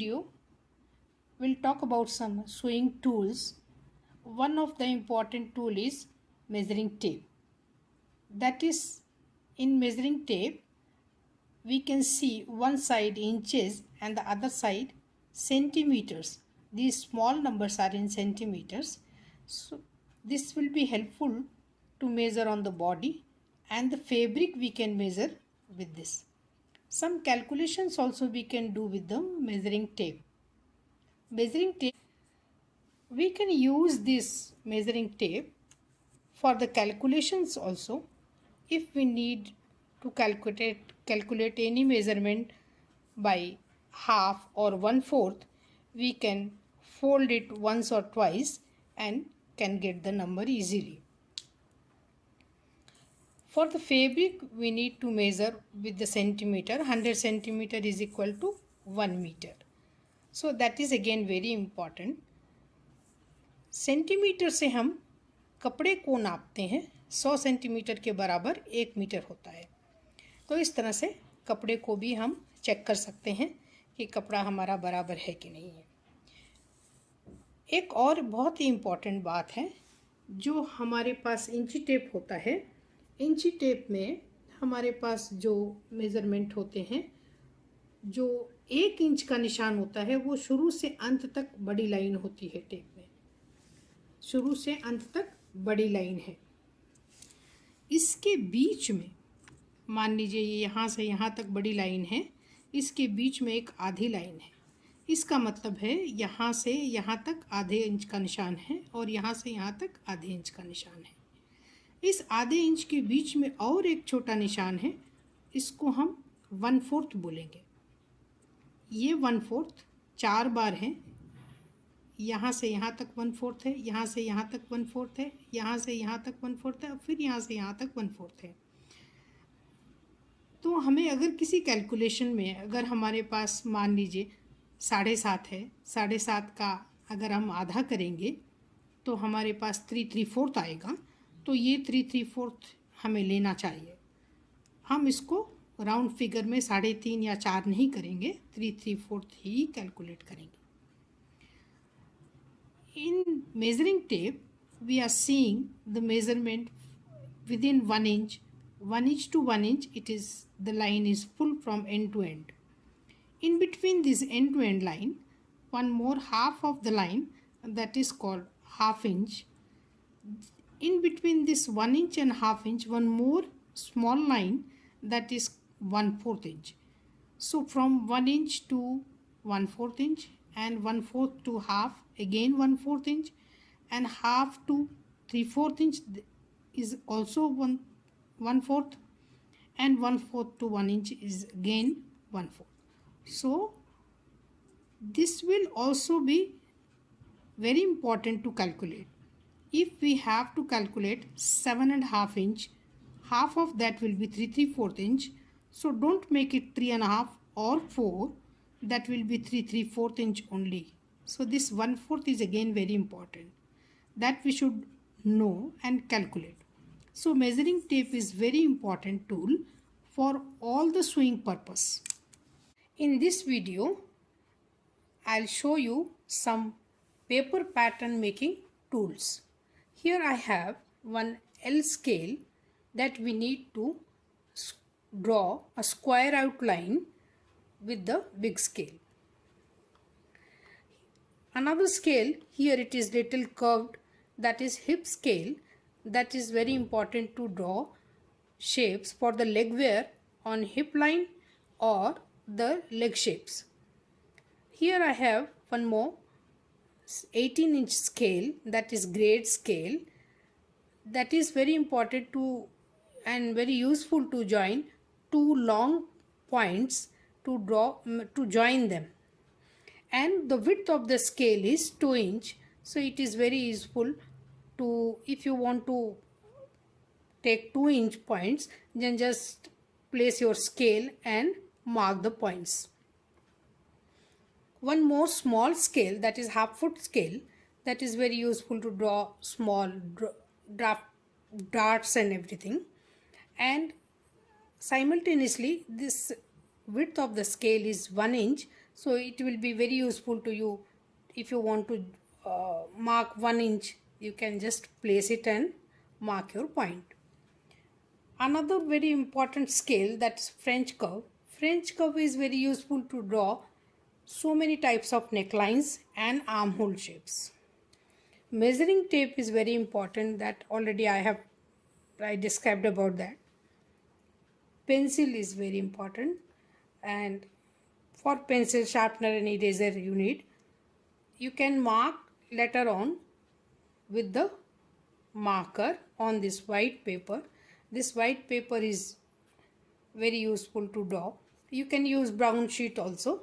video, we'll talk about some sewing tools. One of the important tool is measuring tape. That is, in measuring tape, we can see one side inches and the other side centimeters. These small numbers are in centimeters. So this will be helpful to measure on the body, and the fabric we can measure with this. Some calculations also we can do with the measuring tape. Measuring tape, we can use this measuring tape for the calculations also. If we need to calculate any measurement by half or 1/4, we can fold it once or twice and can get the number easily. For the fabric, we need to measure with the centimeter. 100 centimeter is equal to 1 meter. So that is again very important. Centimetre से हम कपड़े को नापते हैं. 100 centimetre के बराबर 1 metre होता है. तो इस तरह से कपड़े को भी हम चेक कर सकते हैं कि कपड़ा हमारा बराबर है कि नहीं है. एक और बहुत ही इम्पॉर्टेंट बात है, जो हमारे पास इंची टेप होता है. इंची टेप में हमारे पास जो मेज़रमेंट होते हैं, जो 1 इंच का निशान होता है, वो शुरू से अंत तक बड़ी लाइन होती है. टेप में शुरू से अंत तक बड़ी लाइन है. इसके बीच में मान लीजिए ये यहाँ से यहाँ तक बड़ी लाइन है, इसके बीच में एक आधी लाइन है. इसका मतलब है यहाँ से यहाँ तक आधे इंच का निशान है और यहाँ से यहाँ तक आधे इंच का निशान है. इस आधे इंच के बीच में और एक छोटा निशान है, इसको हम 1/4 बोलेंगे. ये 1/4 4 बार है. यहाँ से यहाँ तक 1/4 है, यहाँ से यहाँ तक 1/4 है, यहाँ से यहाँ तक 1/4 है और फिर यहाँ से यहाँ तक 1/4 है. तो हमें अगर किसी कैलकुलेशन में अगर हमारे पास मान लीजिए 7.5 है, 7.5 का अगर हम आधा करेंगे तो हमारे पास 3/4 आएगा. तो ये 3/4 हमें लेना चाहिए. हम इसको राउंड फिगर में 3.5 या 4 नहीं करेंगे, 3/4 ही कैलकुलेट करेंगे. In measuring tape, we are seeing the measurement within 1 inch. 1 inch to 1 inch, the line is full from end to end. In between this end to end line, one more half of the line, that is called half inch. In between this 1 inch and half inch, one more small line, that is 1/4 inch. So from 1 inch to 1/4 inch and 1/4 to half, again 1/4 inch, and half to 3/4 inch is also 1/4, and 1/4 to 1 inch is again 1/4. So this will also be very important to calculate. If we have to calculate 7.5 inch, half of that will be 3/4 inch. So don't make it 3.5 or 4. That will be 3/4 inch only. So this 1/4 is again very important, that we should know and calculate. So measuring tape is very important tool for all the sewing purpose. In this video, I'll show you some paper pattern making tools. Here I have one L scale that we need to draw a square outline with the big scale. Another scale, here it is little curved, that is hip scale. That is very important to draw shapes for the leg wear on hip line or the leg shapes. Here I have one more 18-inch scale, that is grade scale. That is very important to and very useful to join two long points to join them. And the width of the scale is 2 inch. So it is very useful to, if you want to take 2-inch points, then just place your scale and mark the points. One more small scale, that is half foot scale, that is very useful to draw small darts and everything. And simultaneously this width of the scale is 1 inch. So it will be very useful to you. If you want to mark 1 inch, you can just place it and mark your point. Another very important scale, that's French curve. French curve is very useful to draw so many types of necklines and armhole shapes. Measuring tape is very important, that already I described about that. Pencil is very important, and for pencil sharpener and eraser you can mark later on with the marker on this white paper. This white paper is very useful to draw. You can use brown sheet also.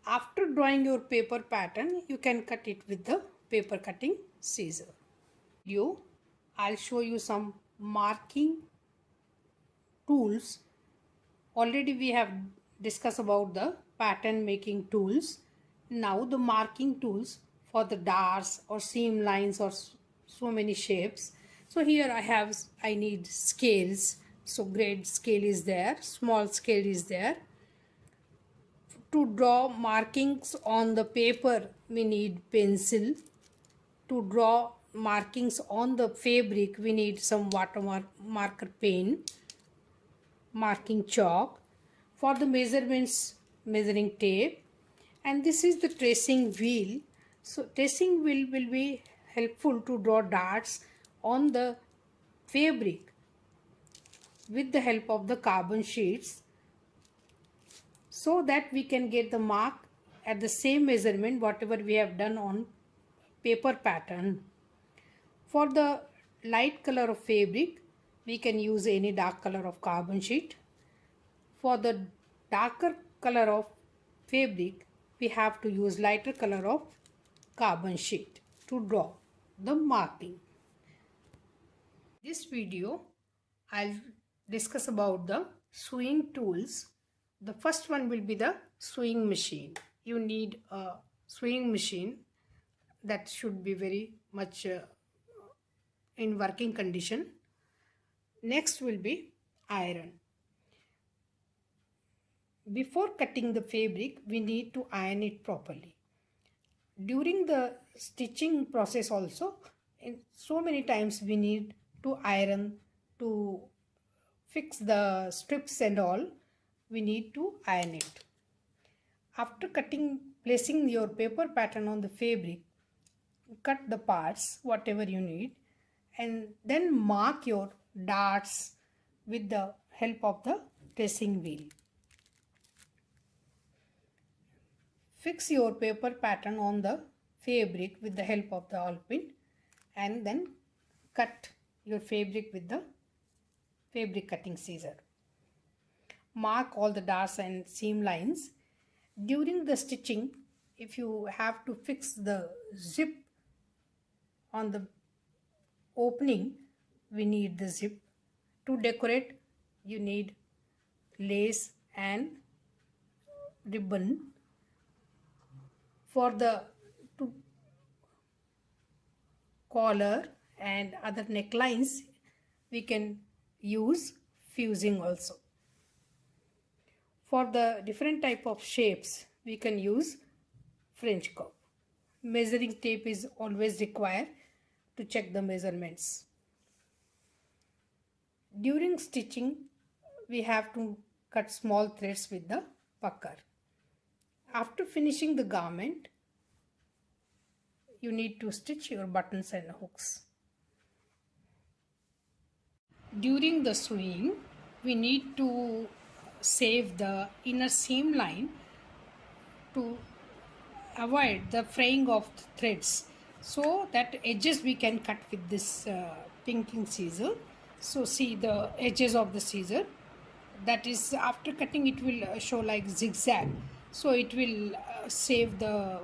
After drawing your paper pattern, you can cut it with the paper cutting scissor. I'll show you some marking tools. Already we have discussed about the pattern making tools. Now the marking tools for the darts or seam lines or so many shapes. So here I need scales. So grade scale is there, small scale is there. To draw markings on the paper, we need pencil. To draw markings on the fabric, we need some watermark marker pen, marking chalk. For the measurements, measuring tape. And this is the tracing wheel. So tracing wheel will be helpful to draw darts on the fabric with the help of the carbon sheets, so that we can get the mark at the same measurement whatever we have done on paper pattern. For the light color of fabric, we can use any dark color of carbon sheet. For the darker color of fabric, we have to use lighter color of carbon sheet to draw the marking. This video, I'll discuss about the sewing tools. The first one will be the sewing machine. You need a sewing machine that should be very much in working condition. Next will be iron. Before cutting the fabric, we need to iron it properly. During the stitching process also, in so many times we need to iron to fix the strips and all. We need to iron it. After placing your paper pattern on the fabric, cut the parts whatever you need, and then mark your darts with the help of the tracing wheel. Fix your paper pattern on the fabric with the help of the awl pin, and then cut your fabric with the fabric cutting scissor. Mark all the darts and seam lines. During the stitching, if you have to fix the zip on the opening, we need the zip. To decorate, you need lace and ribbon. For the collar and other necklines, we can use fusing also. For the different type of shapes, we can use French curve. Measuring tape is always required to check the measurements. During stitching, we have to cut small threads with the pucker. After finishing the garment, you need to stitch your buttons and hooks. During the sewing, we need to save the inner seam line to avoid the fraying of the threads. So that edges we can cut with this pinking scissor. So see the edges of the scissor, that is after cutting it will show like zigzag. So it will save the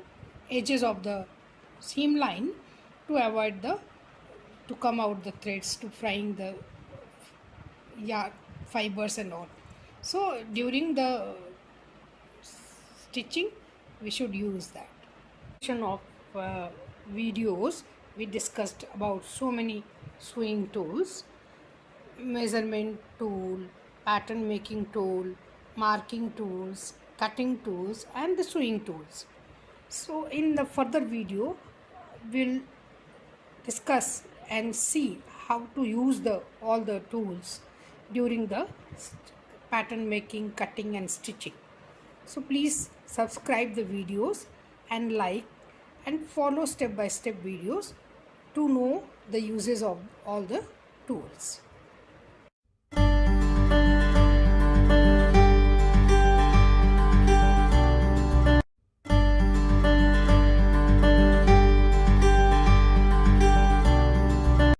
edges of the seam line to avoid to come out the threads, to frying the fibers and all. So during the stitching, we should use that. Of videos, we discussed about so many sewing tools: measurement tool, pattern making tool, marking tools, cutting tools and the sewing tools. So in the further video we'll discuss and see how to use the all the tools during the pattern making, cutting and stitching. So please subscribe the videos and like and follow step by step videos to know the uses of all the tools.